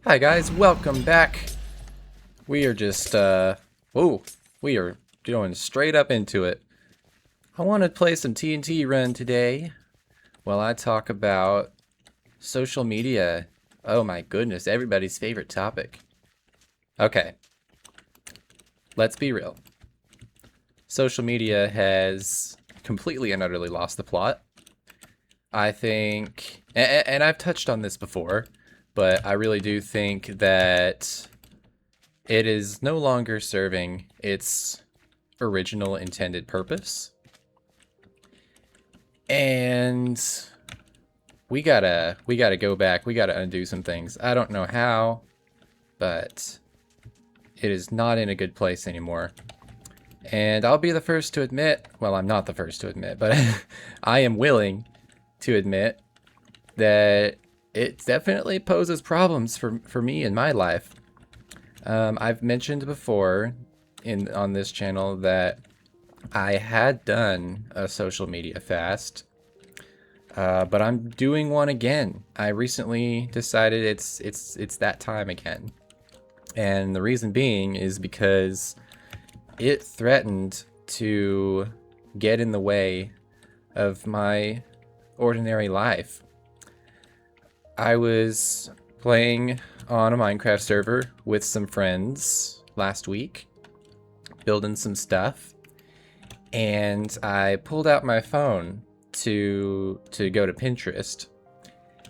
Hi guys, welcome back. We are just, we are going straight up into it. I want to play some TNT Run today while I talk about social media. Oh my goodness, everybody's favorite topic. Okay, let's be real. Social media has completely and utterly lost the plot. I think, and I've touched on this before, but I really do think that it is no longer serving its original intended purpose. And we gotta go back. We gotta undo some things. I don't know how, but it is not in a good place anymore. And I'll be the first to admit, well, I'm not the first to admit, but I am willing to admit that it definitely poses problems for me in my life. I've mentioned before on this channel that I had done a social media fast, but I'm doing one again. I recently decided it's that time again, and the reason being is because it threatened to get in the way of my ordinary life. I was playing on a Minecraft server with some friends last week, building some stuff, and I pulled out my phone to go to Pinterest,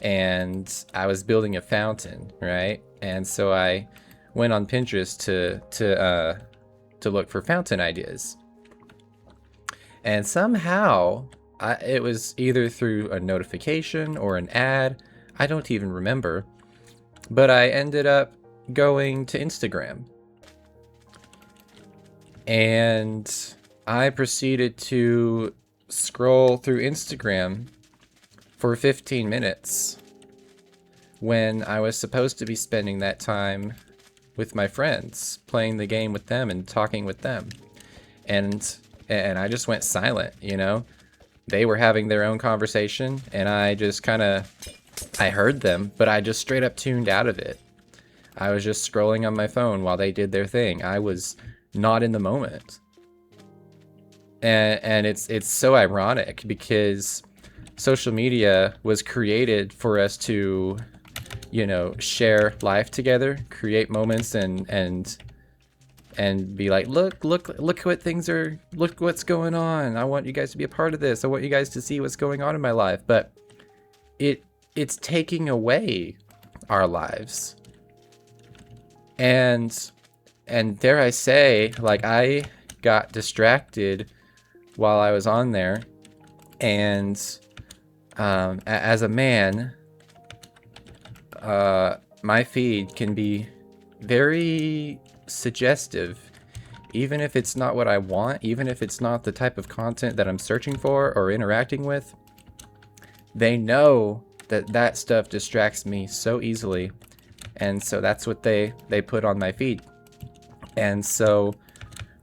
and I was building a fountain, right? And so I went on Pinterest to look for fountain ideas, and somehow it was either through a notification or an ad. I don't even remember, but I ended up going to Instagram, and I proceeded to scroll through Instagram for 15 minutes when I was supposed to be spending that time with my friends, playing the game with them and talking with them. And I just went silent, you know? They were having their own conversation, and I just I heard them, but I just straight up tuned out of it. I was just scrolling on my phone while they did their thing. I was not in the moment. And it's so ironic because social media was created for us to, share life together, create moments and be like, look what things are, look what's going on. I want you guys to be a part of this. I want you guys to see what's going on in my life. But it's taking away our lives. And dare I say, like, I got distracted while I was on there, and as a man, my feed can be very suggestive, even if it's not what I want, even if it's not the type of content that I'm searching for or interacting with. They know that stuff distracts me so easily, and so that's what they put on my feed. And so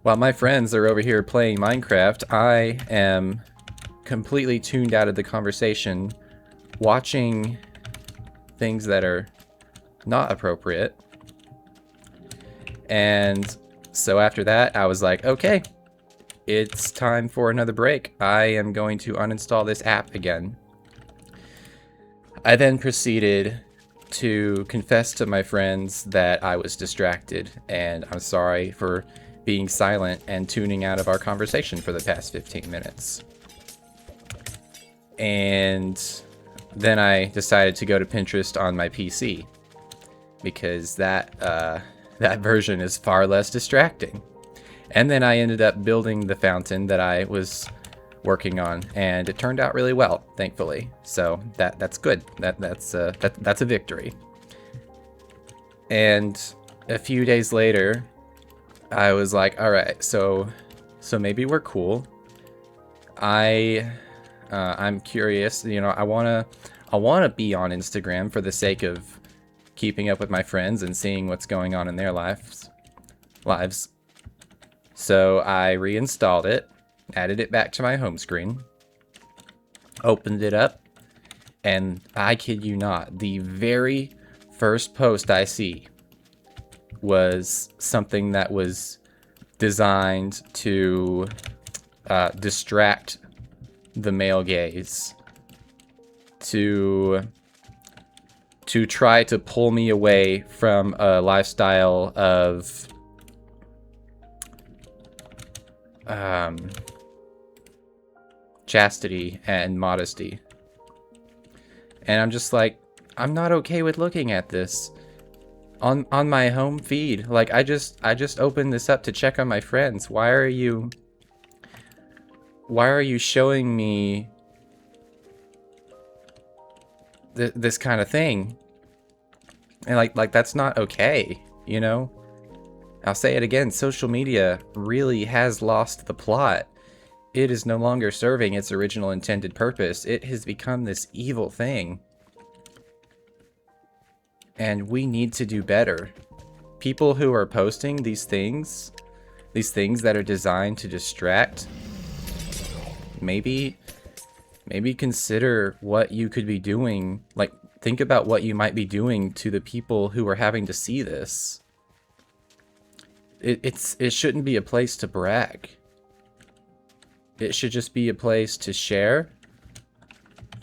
while my friends are over here playing Minecraft, I am completely tuned out of the conversation, watching things that are not appropriate. And so after that, I was like, okay, it's time for another break. I am going to uninstall this app again. I then proceeded to confess to my friends that I was distracted, and I'm sorry for being silent and tuning out of our conversation for the past 15 minutes. And then I decided to go to Pinterest on my PC because that version is far less distracting. And then I ended up building the fountain that I was working on, and it turned out really well, thankfully. So that's good. That's a victory. And a few days later, I was like, all right, so maybe we're cool. I'm curious, I wanna be on Instagram for the sake of keeping up with my friends and seeing what's going on in their lives. So I reinstalled it, added it back to my home screen, opened it up, and I kid you not, the very first post I see was something that was designed to distract the male gaze, to try to pull me away from a lifestyle of chastity and modesty. And I'm just like, I'm not okay with looking at this on my home feed. Like, I just opened this up to check on my friends. Why are you showing me this kind of thing? And like that's not okay, you know? I'll say it again, social media really has lost the plot. It is no longer serving its original intended purpose. It has become this evil thing. And we need to do better. People who are posting these things that are designed to distract, maybe consider what you could be doing. Like, think about what you might be doing to the people who are having to see this. It shouldn't be a place to brag. It should just be a place to share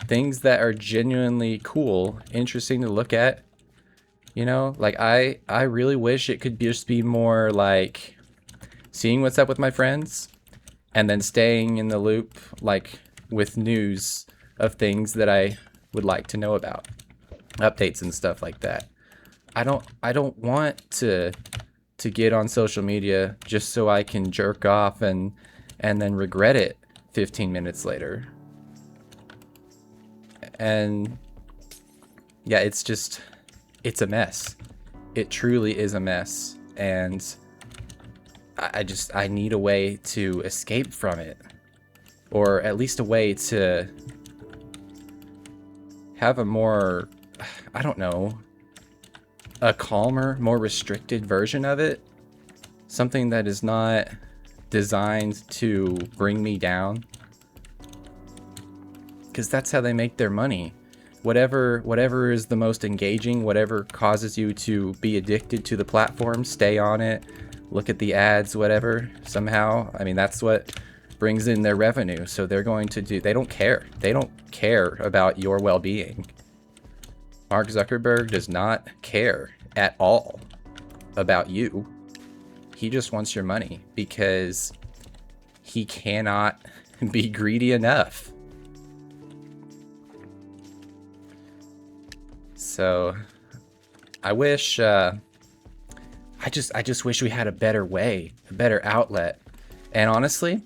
things that are genuinely cool, interesting to look at. You know, like I really wish it could just be more like seeing what's up with my friends and then staying in the loop, like with news of things that I would like to know about, updates and stuff like that. I don't want to get on social media just so I can jerk off and then regret it 15 minutes later. And yeah, it's a mess. It truly is a mess. And I need a way to escape from it. Or at least a way to have a more, I don't know, a calmer, more restricted version of it. Something that is not designed to bring me down. Because that's how they make their money. Whatever is the most engaging, whatever causes you to be addicted to the platform, stay on it, look at the ads, whatever, somehow. I mean, that's what brings in their revenue. So they're going to do, they don't care. They don't care about your well-being. Mark Zuckerberg does not care at all about you. He just wants your money because he cannot be greedy enough. So I wish, I just wish we had a better way, a better outlet. And honestly,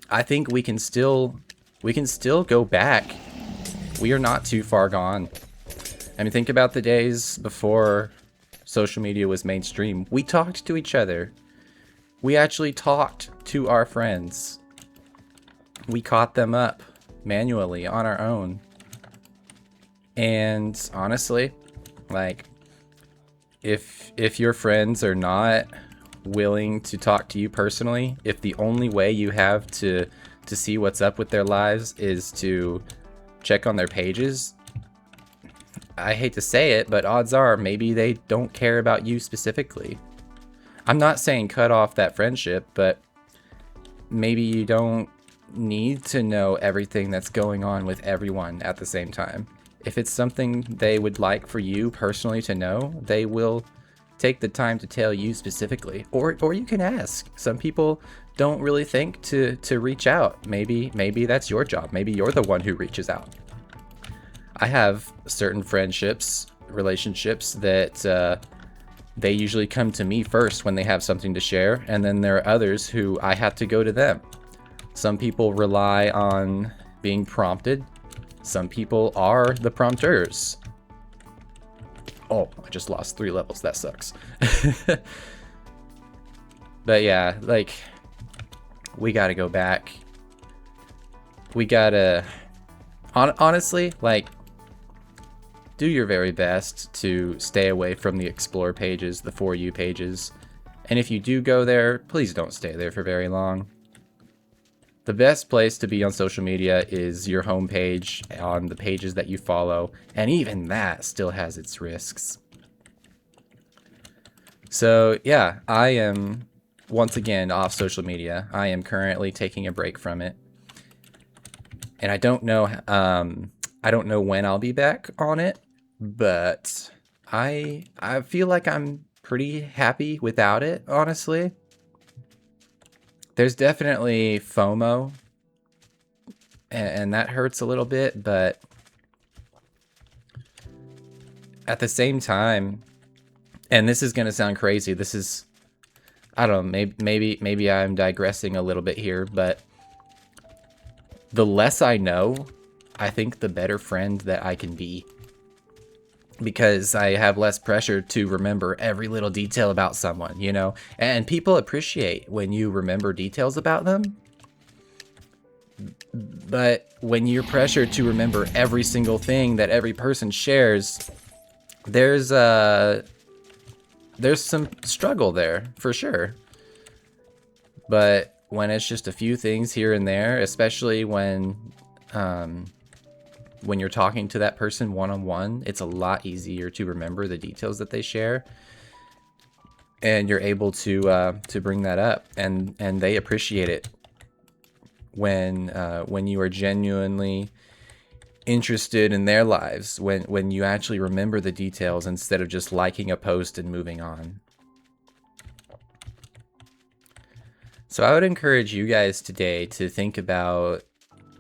I think we can still go back. We are not too far gone. I mean, think about the days before social media was mainstream. We talked to each other. We actually talked to our friends. We caught them up manually on our own. And honestly, like, if your friends are not willing to talk to you personally, if the only way you have to see what's up with their lives is to check on their pages, I hate to say it, but odds are maybe they don't care about you specifically. I'm not saying cut off that friendship, but maybe you don't need to know everything that's going on with everyone at the same time. If it's something they would like for you personally to know, they will take the time to tell you specifically. Or you can ask. Some people don't really think to reach out. Maybe that's your job. Maybe you're the one who reaches out. I have certain friendships, relationships that they usually come to me first when they have something to share, and then there are others who I have to go to them. Some people rely on being prompted. Some people are the prompters. Oh, I just lost 3 levels. That sucks. But yeah, like, we gotta go back. We gotta, honestly, like, do your very best to stay away from the explore pages, the For You pages. And if you do go there, please don't stay there for very long. The best place to be on social media is your homepage on the pages that you follow, and even that still has its risks. So yeah, I am once again off social media. I am currently taking a break from it, and I don't know when I'll be back on it, but I feel like I'm pretty happy without it, honestly. There's definitely FOMO, and that hurts a little bit, but at the same time, and this is gonna sound crazy. This is, I don't know, maybe I'm digressing a little bit here, but the less I know, I think the better friend that I can be. Because I have less pressure to remember every little detail about someone, you know? And people appreciate when you remember details about them. But when you're pressured to remember every single thing that every person shares, there's some struggle there, for sure. But when it's just a few things here and there, especially when you're talking to that person one-on-one, it's a lot easier to remember the details that they share, and you're able to bring that up, and they appreciate it when you are genuinely interested in their lives, when you actually remember the details instead of just liking a post and moving on. So I would encourage you guys today to think about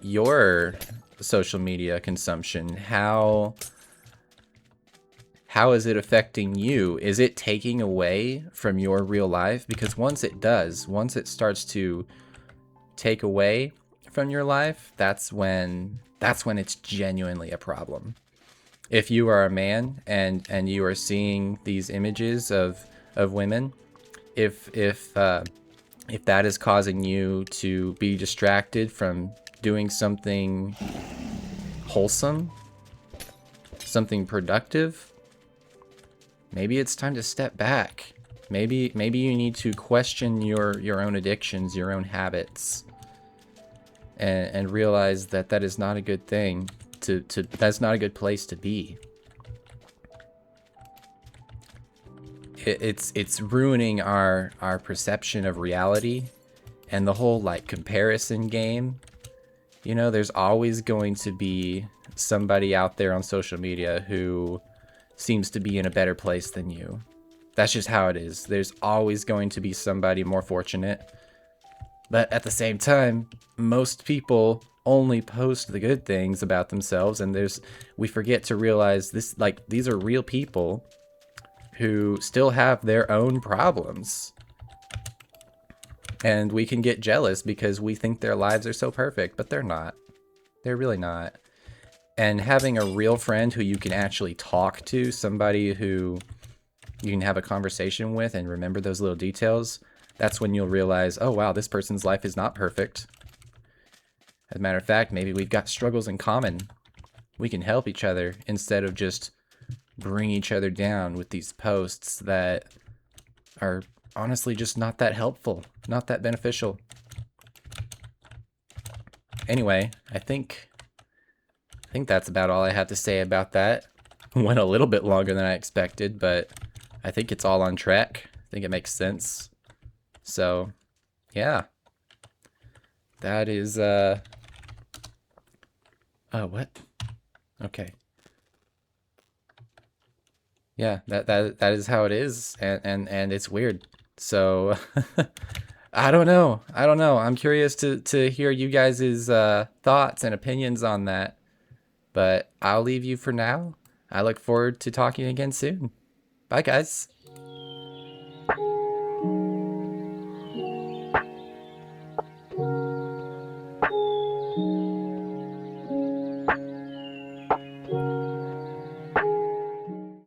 your social media consumption. How is it affecting you? Is it taking away from your real life? Because once it starts to take away from your life, that's when it's genuinely a problem. If you are a man and you are seeing these images of women, if that is causing you to be distracted from doing something wholesome, something productive, maybe it's time to step back. Maybe you need to question your own addictions, your own habits, and realize that is not a good thing. That's not a good place to be. It's ruining our perception of reality, and the whole like comparison game. You know, there's always going to be somebody out there on social media who seems to be in a better place than you. That's just how it is. There's always going to be somebody more fortunate. But at the same time, most people only post the good things about themselves, and we forget to realize these are real people who still have their own problems. And we can get jealous because we think their lives are so perfect, but they're not. They're really not. And having a real friend who you can actually talk to, somebody who you can have a conversation with and remember those little details, that's when you'll realize, oh wow, this person's life is not perfect. As a matter of fact, maybe we've got struggles in common. We can help each other instead of just bring each other down with these posts that are honestly just not that helpful, not that beneficial. Anyway, I think that's about all I have to say about that. Went a little bit longer than I expected, but I think it's all on track. I think it makes sense. So, yeah. That is, oh, what? Okay. Yeah, that is how it is, and it's weird. So, I don't know. I'm curious to hear you guys' thoughts and opinions on that. But I'll leave you for now. I look forward to talking again soon. Bye, guys.